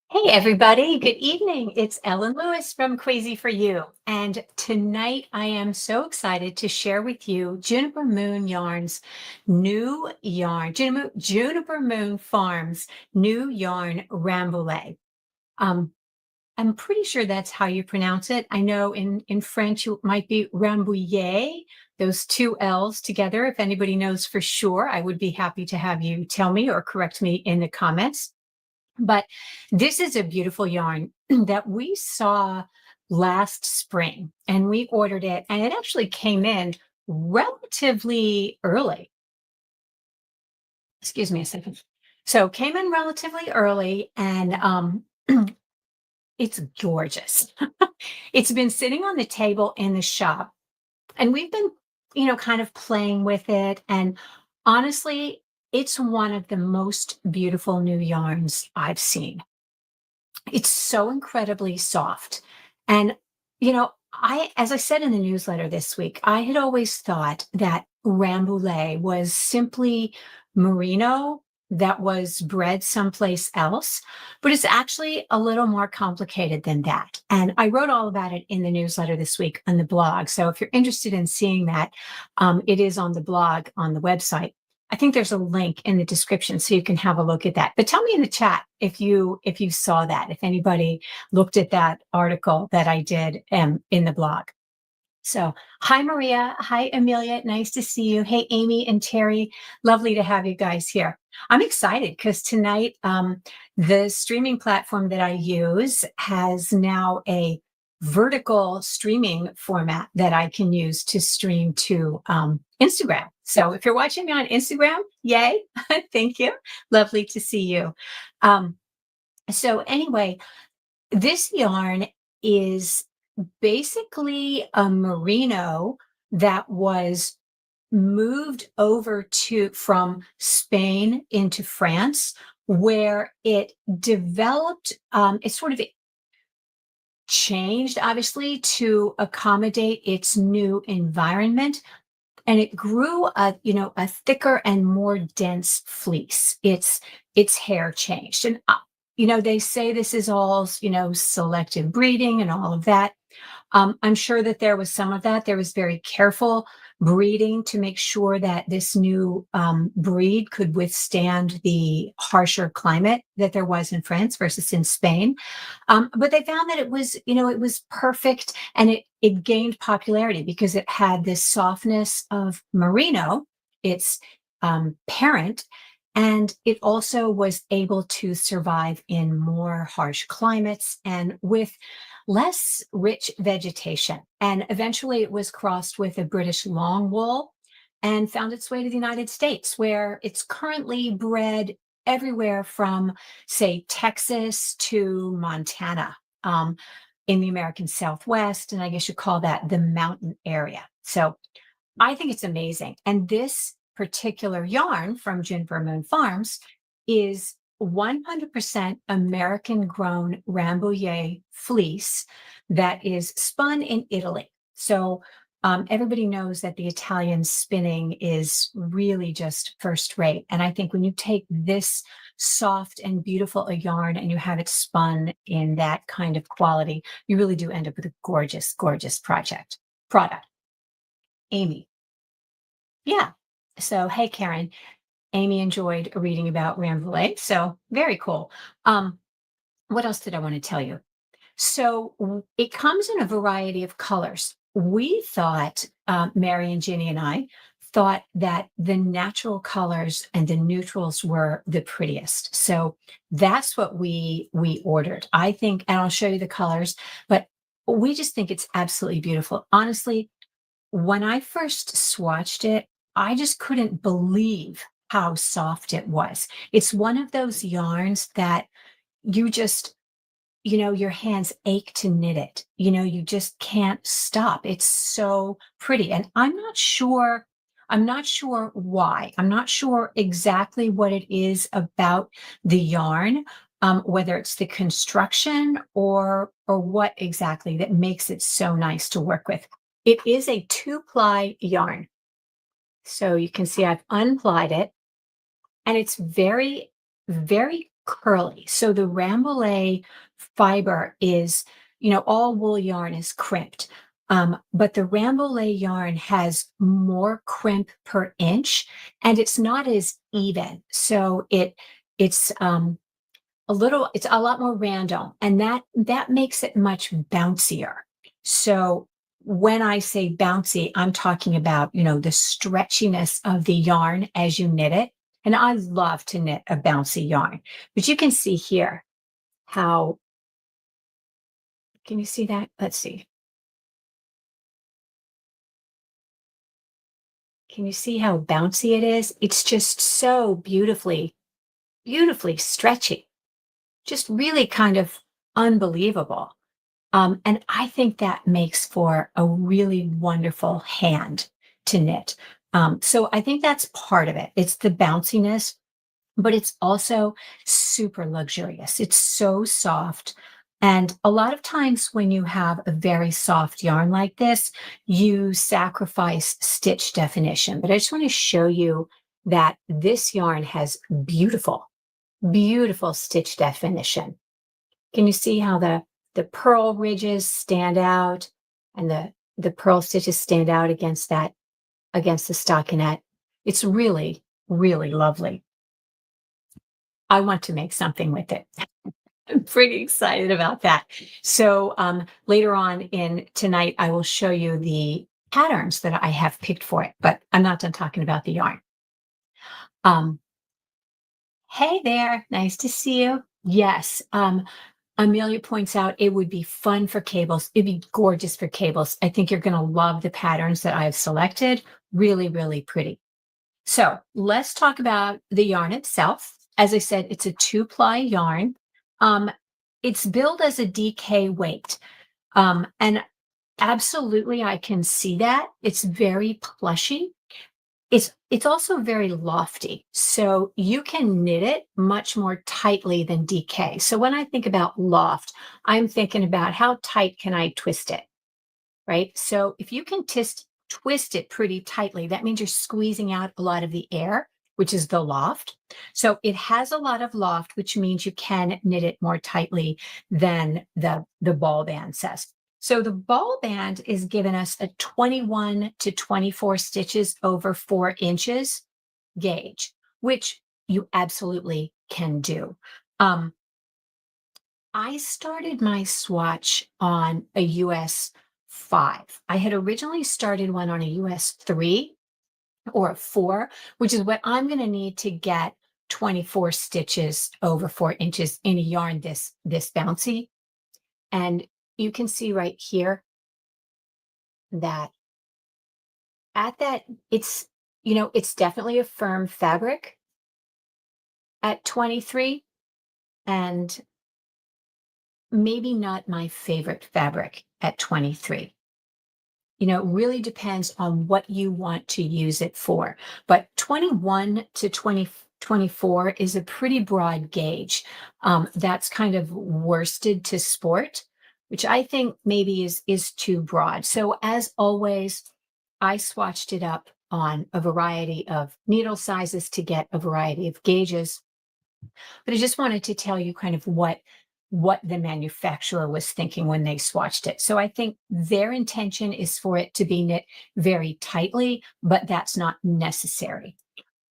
Hey, everybody. Good evening. It's Ellen Lewis from Crazy for You. And tonight I am so excited to share with you Juniper Moon Yarn's new yarn, Juniper Moon Farm's new yarn, Rambouillet. Um, I'm pretty sure that's how you pronounce it. I know in French it might be Rambouillet, those two L's together. If anybody knows for sure, I would be happy to have you tell me or correct me in the comments. But this is a beautiful yarn that we saw last spring and we ordered it, and it actually came in relatively early. Excuse me a second. So came in relatively early, and it's gorgeous. It's been sitting on the table in the shop, and we've been, kind of playing with it. And honestly, it's one of the most beautiful new yarns I've seen. It's so incredibly soft. And, as I said in the newsletter this week, I had always thought that Rambouillet was simply merino that was bred someplace else, but it's actually a little more complicated than that. And I wrote all about it in the newsletter this week on the blog. So if you're interested in seeing that, it is on the blog on the website. I think there's a link in the description so you can have a look at that. But tell me in the chat if you saw that, if anybody looked at that article that I did in the blog. So hi, Maria. Hi, Amelia. Nice to see you. Hey, Amy and Terry. Lovely to have you guys here. I'm excited because tonight the streaming platform that I use has now a vertical streaming format that I can use to stream to Instagram. So if you're watching me on Instagram, yay. Thank you. Lovely to see you. So anyway, this yarn is basically a merino that was moved over to from Spain into France, where it developed, it sort of changed obviously to accommodate its new environment, and it grew a thicker and more dense fleece. Its hair changed, and they say this is all selective breeding and all of that. I'm sure that there was some of that. There was very careful breeding to make sure that this new breed could withstand the harsher climate that there was in France versus in Spain. But they found that it was perfect, and it gained popularity because it had this softness of merino, its parent, and it also was able to survive in more harsh climates and with less rich vegetation. And eventually it was crossed with a British long wool and found its way to the United States, where it's currently bred everywhere from, say, Texas to Montana, in the American Southwest. And I guess you call that the mountain area. So I think it's amazing. And this particular yarn from Juniper Moon Farms is 100% American grown Rambouillet fleece that is spun in Italy. So everybody knows that the Italian spinning is really just first rate. And I think when you take this soft and beautiful a yarn and you have it spun in that kind of quality, you really do end up with a gorgeous, gorgeous product. Amy. Yeah. So, hey, Karen. Amy enjoyed reading about Rambouillet. So, very cool. What else did I want to tell you? So, it comes in a variety of colors. We thought, Mary and Ginny and I thought that the natural colors and the neutrals were the prettiest. So that's what we ordered. I think, and I'll show you the colors, but we just think it's absolutely beautiful. Honestly, when I first swatched it, I just couldn't believe how soft it was. It's one of those yarns that you just, your hands ache to knit it. You just can't stop. It's so pretty. And I'm not sure why. I'm not sure exactly what it is about the yarn, whether it's the construction or what exactly that makes it so nice to work with. It is a 2-ply yarn. So you can see I've unplied it, and it's very, very curly. So the Rambouillet fiber is, all wool yarn is crimped. But the Rambouillet yarn has more crimp per inch and it's not as even. So it's a lot more random and that makes it much bouncier. So when I say bouncy, I'm talking about, the stretchiness of the yarn as you knit it. And I love to knit a bouncy yarn, but you can see here how, can you see that? Let's see. Can you see how bouncy it is? It's just so beautifully stretchy, just really kind of unbelievable. And I think that makes for a really wonderful hand to knit. So I think that's part of it. It's the bounciness, but it's also super luxurious. It's so soft. And a lot of times when you have a very soft yarn like this, you sacrifice stitch definition. But I just want to show you that this yarn has beautiful stitch definition. Can you see how the pearl ridges stand out and the pearl stitches stand out against the stockinette? It's really lovely. I want to make something with it. I'm pretty excited about that. So later on in tonight, I will show you the patterns that I have picked for it, but I'm not done talking about the yarn. Um, hey there, nice to see you. Yes, Amelia points out it would be fun for cables. It'd be gorgeous for cables. I think you're going to love the patterns that I've selected. Really pretty. So let's talk about the yarn itself. As I said, it's a 2-ply yarn. It's billed as a DK weight. And absolutely, I can see that. It's very plushy. It's also very lofty. So you can knit it much more tightly than DK. So when I think about loft, I'm thinking about how tight can I twist it, right? So if you can twist it pretty tightly, that means you're squeezing out a lot of the air, which is the loft. So it has a lot of loft, which means you can knit it more tightly than the ball band says. So the ball band is giving us a 21 to 24 stitches over 4 inches gauge, which you absolutely can do. I started my swatch on a US 5. I had originally started one on a US 3 or a 4, which is what I'm going to need to get 24 stitches over 4 inches in a yarn this bouncy. And you can see right here that at that, it's definitely a firm fabric at 23 and maybe not my favorite fabric at 23. It really depends on what you want to use it for. But 21 to 24 is a pretty broad gauge. That's kind of worsted to sport, which I think maybe is too broad. So as always, I swatched it up on a variety of needle sizes to get a variety of gauges. But I just wanted to tell you kind of what the manufacturer was thinking when they swatched it. So I think their intention is for it to be knit very tightly, but that's not necessary.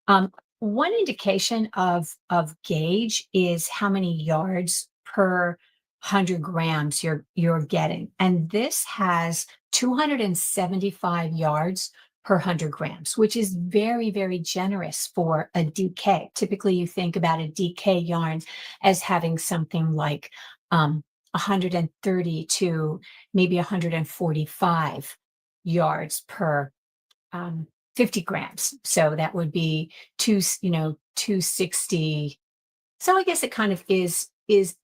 One indication of gauge is how many yards per 100 grams you're getting. And this has 275 yards per 100 grams, which is very generous for a DK. Typically, you think about a DK yarn as having something like 130 to maybe 145 yards per 50 grams. So that would be 260. So I guess it kind of is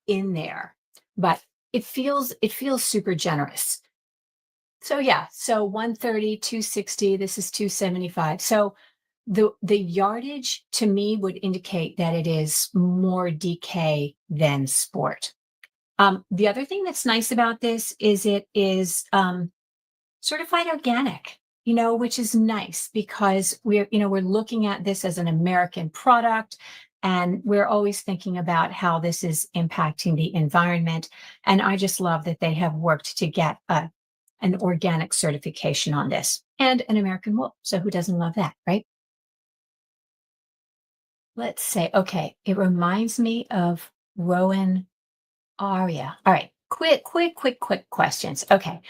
in there, but it feels super generous. So yeah, so 130, 260, this is 275. So the yardage to me would indicate that it is more DK than sport. The other thing that's nice about this is it is certified organic, which is nice because we're looking at this as an American product. And we're always thinking about how this is impacting the environment. And I just love that they have worked to get an organic certification on this and an American wool. So who doesn't love that, right? Let's say, okay, it reminds me of Rowan Aria. All right, quick questions. Okay,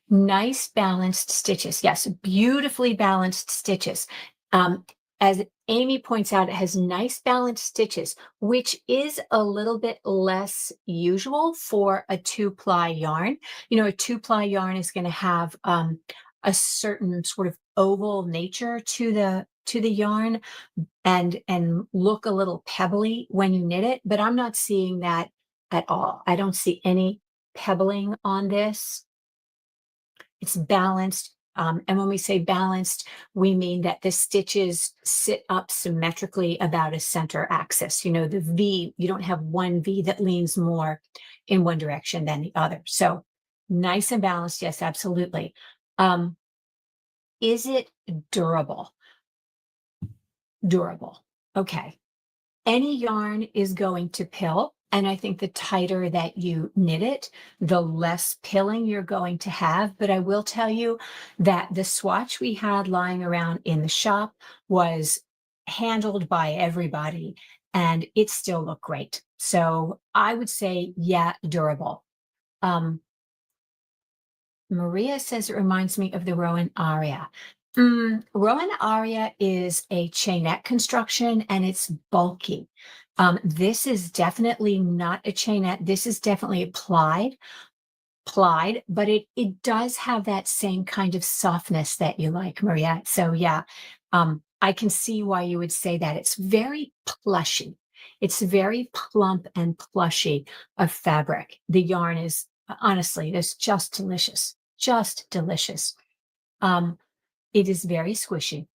nice balanced stitches. Yes, beautifully balanced stitches. Um, as Amy points out, it has nice balanced stitches, which is a little bit less usual for a two-ply yarn. You know, a two-ply yarn is going to have a certain sort of oval nature to the yarn and look a little pebbly when you knit it, but I'm not seeing that at all. I don't see any pebbling on this. It's balanced. And when we say balanced, we mean that the stitches sit up symmetrically about a center axis. You know, the V, you don't have one V that leans more in one direction than the other. So nice and balanced, yes, absolutely. Is it durable? Durable. Okay. Any yarn is going to pill. And I think the tighter that you knit it, the less pilling you're going to have. But I will tell you that the swatch we had lying around in the shop was handled by everybody and it still looked great. So I would say, yeah, durable. Maria says it reminds me of the Rowan Aria. Rowan Aria is a chainette construction and it's bulky. This is definitely not a chainette. This is definitely plied, but it does have that same kind of softness that you like, Maria. So yeah, I can see why you would say that. It's very plushy. It's very plump and plushy of fabric. The yarn is honestly, it's just delicious, just delicious. It is very squishy.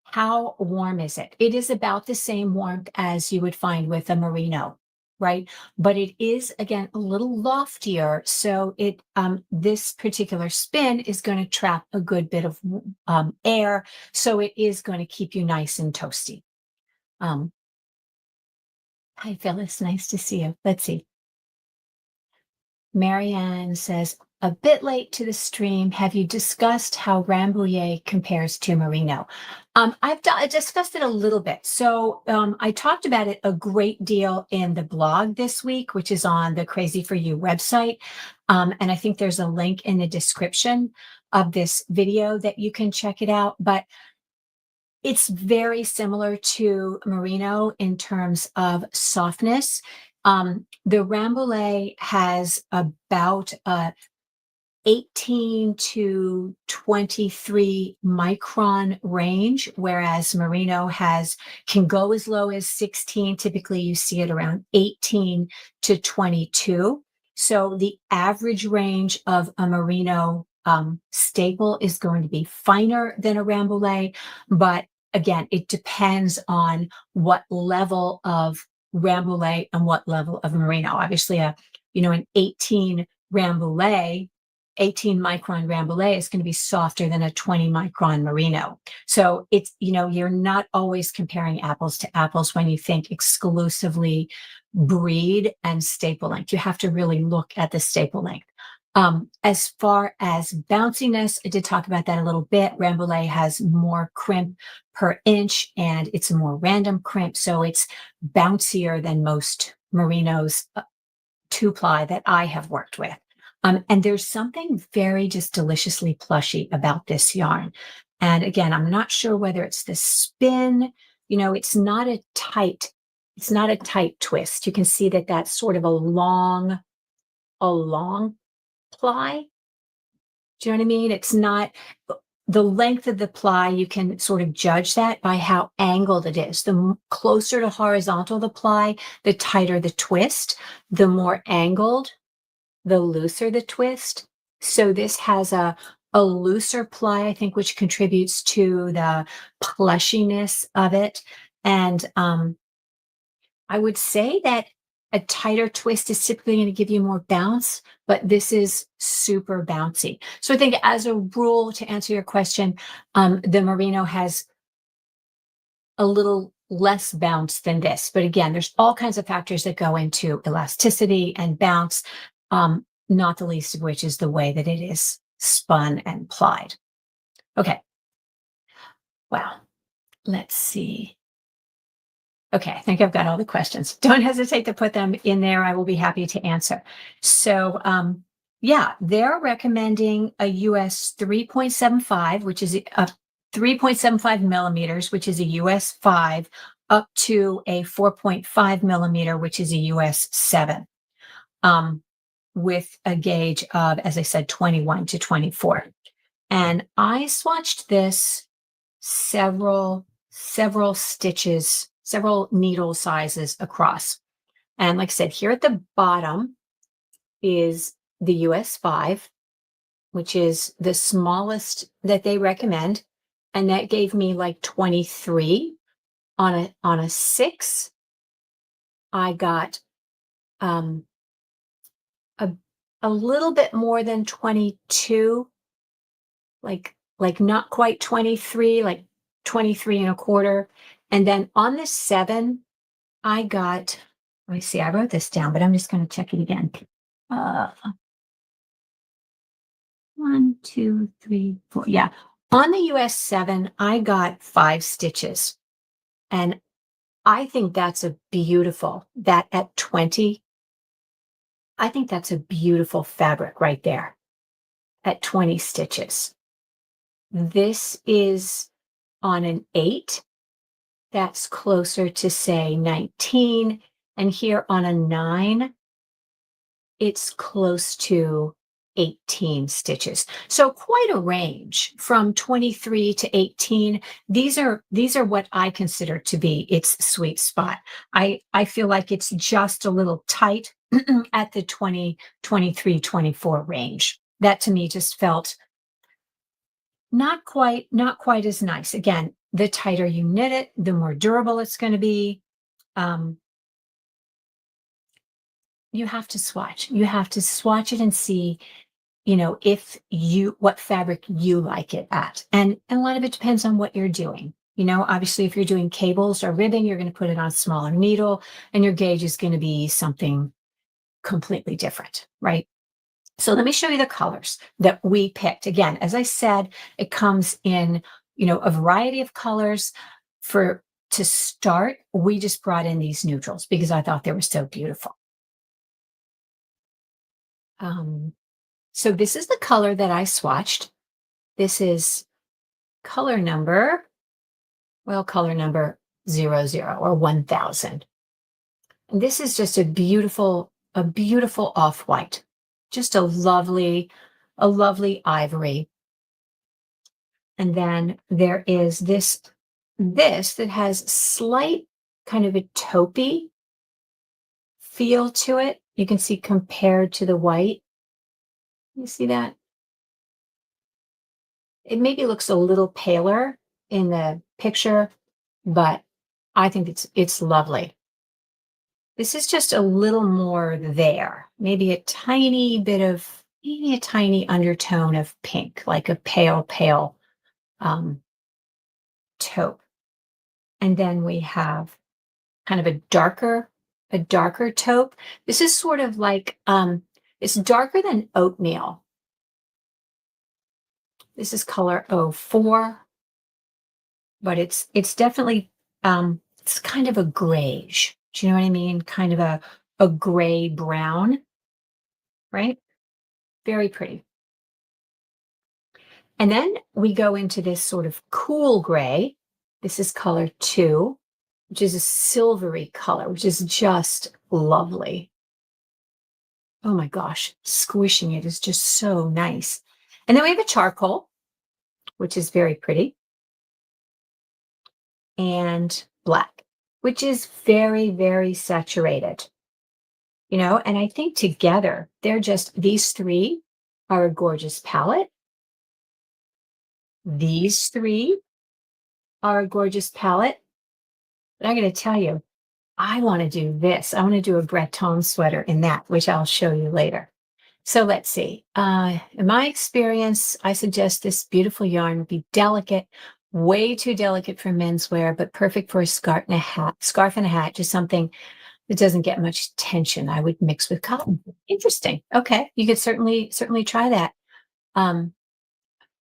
How warm is it? It is about the same warmth as you would find with a merino, right? But it is again a little loftier. So this particular spin is going to trap a good bit of air. So it is going to keep you nice and toasty. Hi, Phyllis. Nice to see you. Let's see. Marianne says, a bit late to the stream. Have you discussed how Rambouillet compares to Merino? I discussed it a little bit. So I talked about it a great deal in the blog this week, which is on the Crazy for You website. And I think there's a link in the description of this video that you can check it out. But it's very similar to Merino in terms of softness. The Rambouillet has about 18 to 23 micron range, whereas Merino can go as low as 16. Typically, you see it around 18 to 22. So the average range of a Merino staple is going to be finer than a Rambouillet, but again, it depends on what level of Rambouillet and what level of Merino. Obviously, an 18 Rambouillet 18 micron Rambouillet is going to be softer than a 20 micron Merino. So it's, you're not always comparing apples to apples when you think exclusively breed and staple length. You have to really look at the staple length. As far as bounciness, I did talk about that a little bit. Rambouillet has more crimp per inch and it's a more random crimp. So it's bouncier than most Merinos two-ply that I have worked with. And there's something very just deliciously plushy about this yarn. And again, I'm not sure whether it's the spin, it's not a tight twist. You can see that that's sort of a long ply. Do you know what I mean? It's not the length of the ply. You can sort of judge that by how angled it is. The closer to horizontal the ply, the tighter the twist, the more angled, the looser the twist. So this has a looser ply, I think, which contributes to the plushiness of it. And I would say that a tighter twist is typically going to give you more bounce, but this is super bouncy. So I think as a rule, to answer your question, the Merino has a little less bounce than this. But again, there's all kinds of factors that go into elasticity and bounce, not the least of which is the way that it is spun and plied. Okay. Wow. Let's see. Okay, I think I've got all the questions. Don't hesitate to put them in there. I will be happy to answer. So, yeah, they're recommending a US 3.75, which is a 3.75 millimeters, which is a US 5, up to a 4.5 millimeter, which is a US 7, with a gauge of, as I said, 21 to 24. And I swatched this several stitches, several needle sizes across. And like I said, here at the bottom is the US 5, which is the smallest that they recommend. And that gave me like 23. On a 6, I got a little bit more than 22, like not quite 23, like 23 and a quarter. And then on the 7, I got, let me see, I wrote this down, but I'm just going to check it again. 1, 2, 3, 4. Yeah. On the US 7, I got 5 stitches. And I think that's a beautiful, that at 20, I think that's a beautiful fabric right there at 20 stitches. This is on an 8. That's closer to, say, 19. And here on a 9, it's close to 18 stitches. So quite a range from 23 to 18. These are what I consider to be its sweet spot. I feel like it's just a little tight at the 20, 23, 24 range. That to me just felt not quite as nice. Again, the tighter you knit it, the more durable it's going to be. You have to swatch. You have to swatch it and see, what fabric you like it at. And a lot of it depends on what you're doing. Obviously, if you're doing cables or ribbing, you're going to put it on a smaller needle, and your gauge is going to be something completely different, right? So let me show you the colors that we picked. Again, as I said, it comes in, a variety of colors. To start, we just brought in these neutrals because I thought they were so beautiful. So this is the color that I swatched. This is color number 00 or 1000. And this is just a beautiful off-white, just a lovely ivory. And then there is this that has slight kind of a taupey feel to it. You can see compared to the white. You see that? It maybe looks a little paler in the picture, but I think it's lovely. This is just a little more there, maybe a tiny undertone of pink, like a pale taupe. And then we have kind of a darker taupe. This is sort of like, it's darker than oatmeal. This is color 04, but it's definitely, it's kind of a grayish. Do you know what I mean? Kind of a gray brown, right? Very pretty. And then we go into this sort of cool gray. This is color 2, which is a silvery color, which is just lovely. Oh my gosh, squishing it is just so nice. And then we have a charcoal, which is very pretty, and black, which is very, very saturated. And I think together, these 3 are a gorgeous palette. These 3 are a gorgeous palette. But I'm going to tell you, I want to do this. I want to do a Breton sweater in that, which I'll show you later. So let's see. In my experience, I suggest this beautiful yarn would be delicate, Way too delicate for menswear, but perfect for a scarf and a hat, just something that doesn't get much tension. I would mix with cotton. Interesting. Okay. You could certainly try that. Um,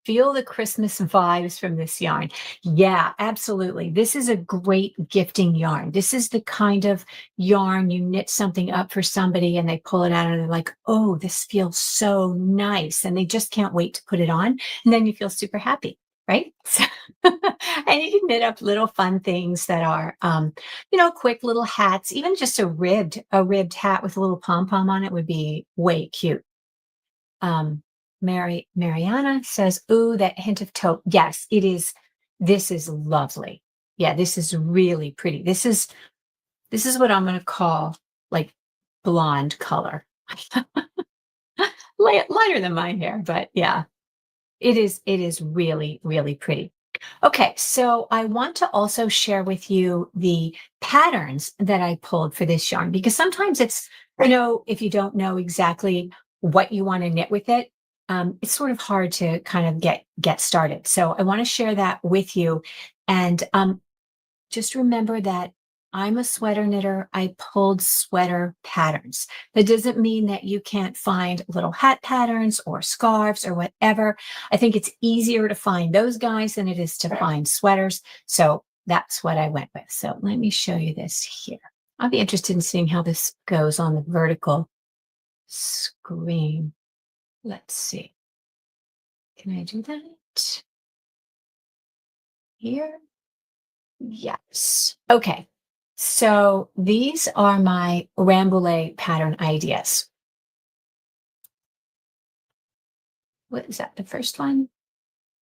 Feel the Christmas vibes from this yarn. Yeah, absolutely. This is a great gifting yarn. This is the kind of yarn you knit something up for somebody and they pull it out and they're like, oh, this feels so nice. And they just can't wait to put it on. And then you feel super happy, right? So, and you can knit up little fun things that are, quick little hats, even just a ribbed hat with a little pom pom on it would be way cute. Um, Mariana says, "Ooh, that hint of taupe." Yes, it is. This is lovely. Yeah, this is really pretty. This is what I'm going to call like blonde color. Lighter than my hair, but yeah, it is really pretty. Okay, so I want to also share with you the patterns that I pulled for this yarn because sometimes if you don't know exactly what you want to knit with it, it's sort of hard to kind of get started. So I want to share that with you, and just remember that I'm a sweater knitter. I pulled sweater patterns. That doesn't mean that you can't find little hat patterns or scarves or whatever. I think it's easier to find those guys than it is to find sweaters. So that's what I went with. So let me show you this here. I'll be interested in seeing how this goes on the vertical screen. Let's see. Can I do that here? Yes. Okay. So these are my Rambouillet pattern ideas. What is that? The first one?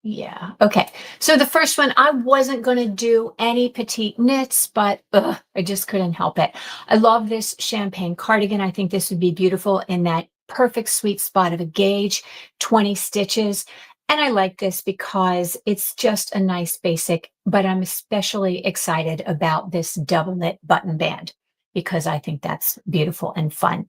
Yeah. Okay. So the first one, I wasn't going to do any petite knits, but I just couldn't help it. I love this champagne cardigan. I think this would be beautiful in that perfect sweet spot of a gauge, 20 stitches. And I like this because it's just a nice basic, but I'm especially excited about this double knit button band because I think that's beautiful and fun.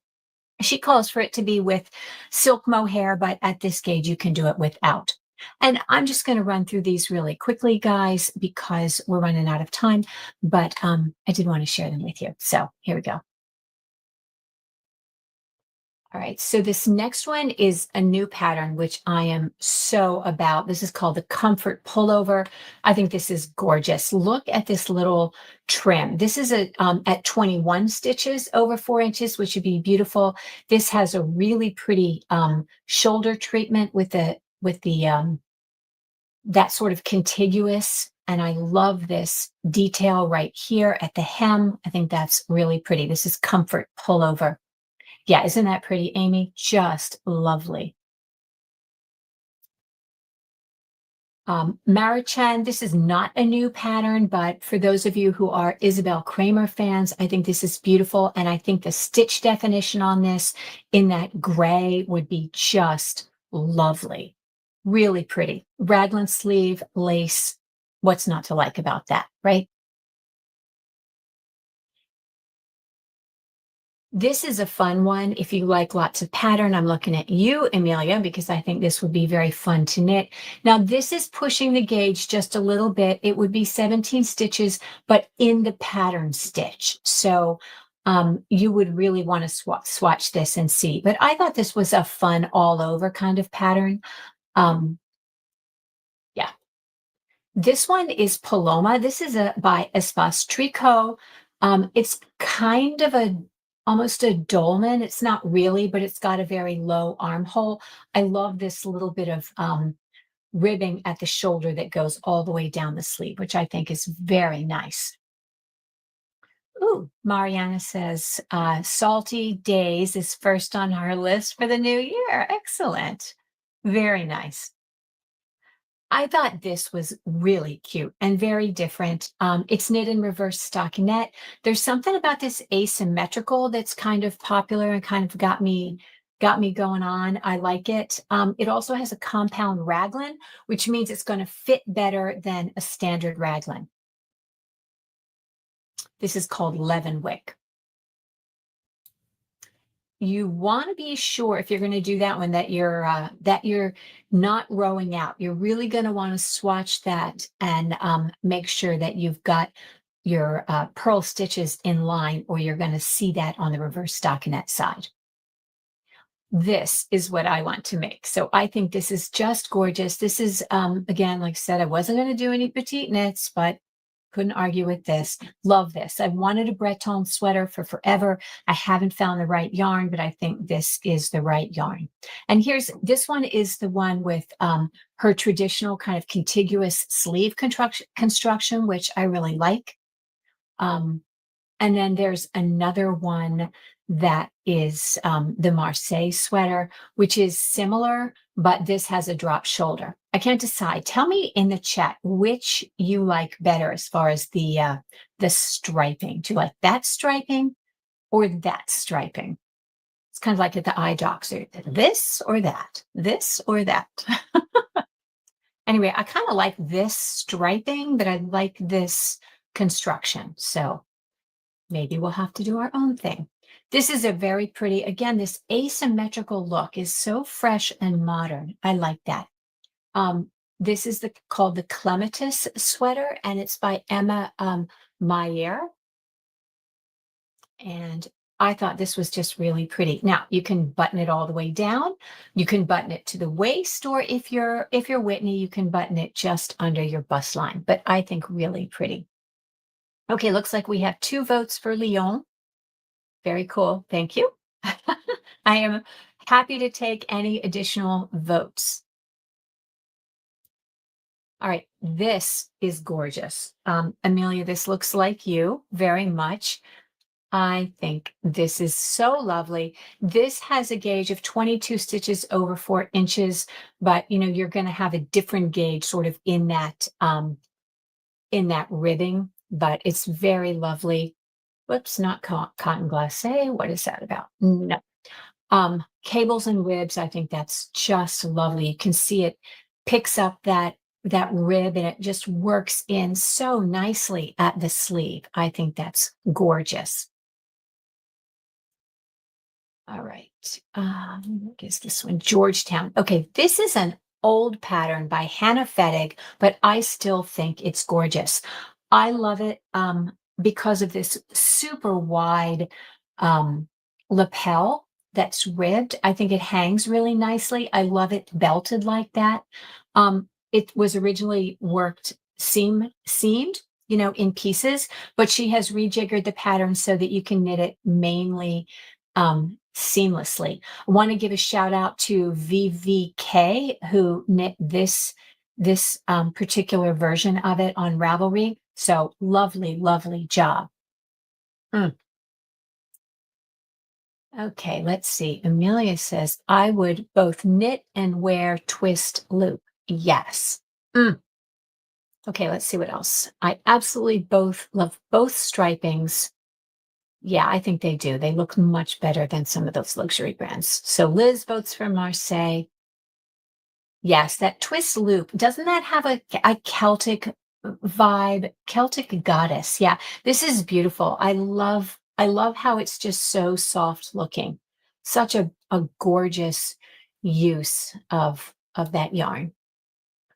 She calls for it to be with silk mohair, but at this gauge, you can do it without. And I'm just going to run through these really quickly, guys, because we're running out of time, but I did want to share them with you. So here we go. All right, so this next one is a new pattern, which I am so about. This is called the Comfort Pullover. I think this is gorgeous. Look at this little trim. This is at 21 stitches over 4 inches, which would be beautiful. This has a really pretty shoulder treatment with the that sort of contiguous. And I love this detail right here at the hem. I think that's really pretty. This is Comfort Pullover. Yeah, isn't that pretty, Amy? Just lovely. Marichan, this is not a new pattern, but for those of you who are Isabel Kramer fans, I think this is beautiful. And I think the stitch definition on this in that gray would be just lovely. Really pretty. Raglan sleeve, lace. What's not to like about that, right? This is a fun one. If you like lots of pattern, I'm looking at you, Amelia, because I think this would be very fun to knit. Now, this is pushing the gauge just a little bit. It would be 17 stitches, but in the pattern stitch. So you would really want to swatch this and see. But I thought this was a fun all over kind of pattern. Yeah. This one is Paloma. This is by Espace Tricot. It's kind of almost a dolman. It's not really, but it's got a very low armhole. I love this little bit of ribbing at the shoulder that goes all the way down the sleeve, which I think is very nice. Ooh, Mariana says, Salty Days is first on our list for the new year. Excellent. Very nice. I thought this was really cute and very different. It's knit in reverse stockinette. There's something about this asymmetrical that's kind of popular and kind of got me going on. I like it. It also has a compound raglan, which means it's going to fit better than a standard raglan. This is called Leavenwick. you want to be sure if you're going to do that one that you're not rowing out. You're really going to want to swatch that and make sure that you've got your purl stitches in line, or you're going to see that on the reverse stockinette side. This is what I want to make. So I think this is just gorgeous. This is, again, like I said, I wasn't going to do any petite knits, but couldn't argue with this. Love this. I've wanted a Breton sweater for forever. I haven't found the right yarn, but I think this is the right yarn. And this one is the one with her traditional kind of contiguous sleeve construction, which I really like. And then there's another one that is the Marseille sweater, which is similar, but this has a drop shoulder. I can't decide. Tell me in the chat which you like better as far as the striping. Do you like that striping or that striping? It's kind of like at the eye docs. This or that? This or that? Anyway, I kind of like this striping, but I like this construction. So maybe we'll have to do our own thing. This is a very pretty, again, this asymmetrical look is so fresh and modern. I like that. This is called the Clematis sweater, and it's by Emma Meyer. And I thought this was just really pretty. Now you can button it all the way down. You can button it to the waist, or if you're Whitney, you can button it just under your bust line. But I think really pretty. Okay, looks like we have 2 votes for Lyon. Very cool. Thank you. I am happy to take any additional votes. All right, this is gorgeous. Amelia, this looks like you very much. I think this is so lovely. This has a gauge of 22 stitches over 4 inches, but you're going to have a different gauge sort of in that ribbing, but it's very lovely. Whoops, not cotton glacé. What is that about? No. Cables and ribs, I think that's just lovely. You can see it picks up that rib, and it just works in so nicely at the sleeve. I think that's gorgeous. All right. What is this one? Georgetown. Okay, this is an old pattern by Hannah Fettig, but I still think it's gorgeous. I love it because of this super wide lapel that's ribbed. I think it hangs really nicely. I love it belted like that. It was originally worked seamed, in pieces, but she has rejiggered the pattern so that you can knit it mainly seamlessly. I want to give a shout out to VVK who knit this particular version of it on Ravelry. So lovely, lovely job. Okay, let's see. Amelia says, I would both knit and wear twist loop. Yes. Okay, let's see what else. I absolutely love both stripings. Yeah, I think they do. They look much better than some of those luxury brands. So Liz votes for Marseille. Yes, that twist loop. Doesn't that have a Celtic vibe? Celtic goddess. Yeah, this is beautiful. I love how it's just so soft looking. Such a gorgeous use of that yarn.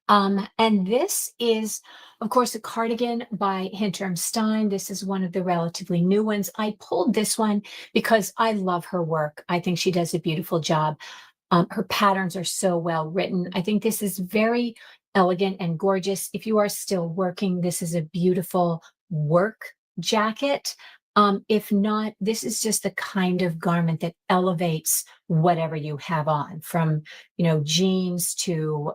And this is, of course, a cardigan by Hinterm Stein. This is one of the relatively new ones. I pulled this one because I love her work. I think she does a beautiful job. Her patterns are so well written. I think this is very elegant and gorgeous. If you are still working, this is a beautiful work jacket. If not, this is just the kind of garment that elevates whatever you have on, from jeans to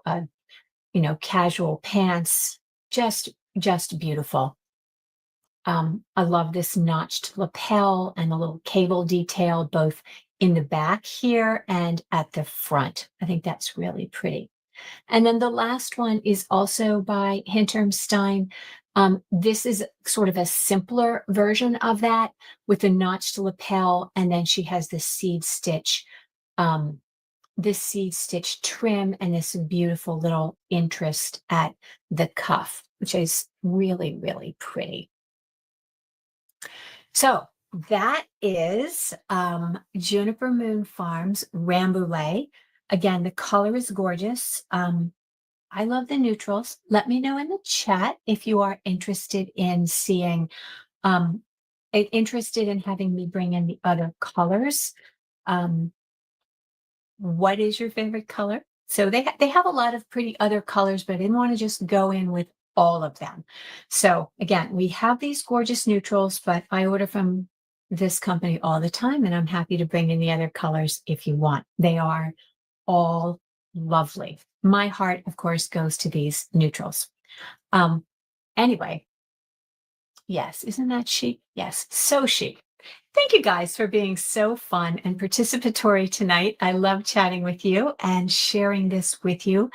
casual pants, just beautiful. I love this notched lapel and the little cable detail, both in the back here and at the front. I think that's really pretty. And then the last one is also by Hinterm Stein. This is sort of a simpler version of that with the notched lapel, and then she has this seed stitch trim and this beautiful little interest at the cuff, which is really, really pretty. So That is Juniper Moon Farm's Rambouillet. Again, the color is gorgeous. I love the neutrals. Let me know in the chat if you are interested in seeing, um, interested in having me bring in the other colors. Um, what is your favorite color? So they have a lot of pretty other colors, but I didn't want to just go in with all of them. So again, we have these gorgeous neutrals, but I order from this company all the time, and I'm happy to bring in the other colors if you want. They are all lovely. My heart, of course, goes to these neutrals. Um, anyway, yes, isn't that chic? Yes, so chic. Thank you guys for being so fun and participatory tonight. I love chatting with you and sharing this with you.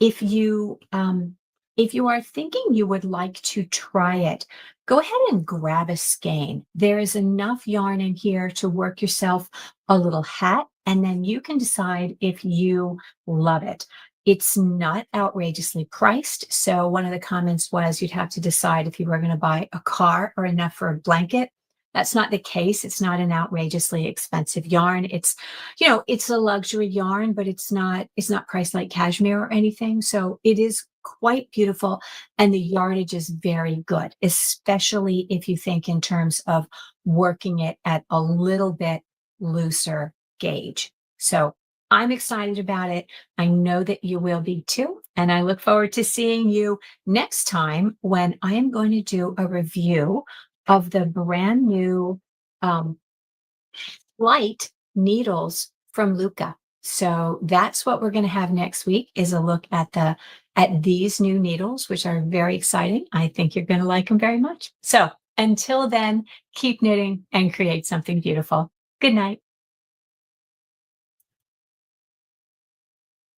If you are thinking you would like to try it, go ahead and grab a skein. There is enough yarn in here to work yourself a little hat, and then you can decide if you love it. It's not outrageously priced. So one of the comments was you'd have to decide if you were going to buy a car or enough for a blanket. That's not the case. It's not an outrageously expensive yarn. It's a luxury yarn, but it's not priced like cashmere or anything. So it is quite beautiful. And the yardage is very good, especially if you think in terms of working it at a little bit looser gauge. So I'm excited about it. I know that you will be too. And I look forward to seeing you next time when I am going to do a review of the brand new um, light needles from Luca. So that's what we're going to have next week is a look at these new needles, which are very exciting. I think you're going to like them very much. So until then, keep knitting and create something beautiful. Good night.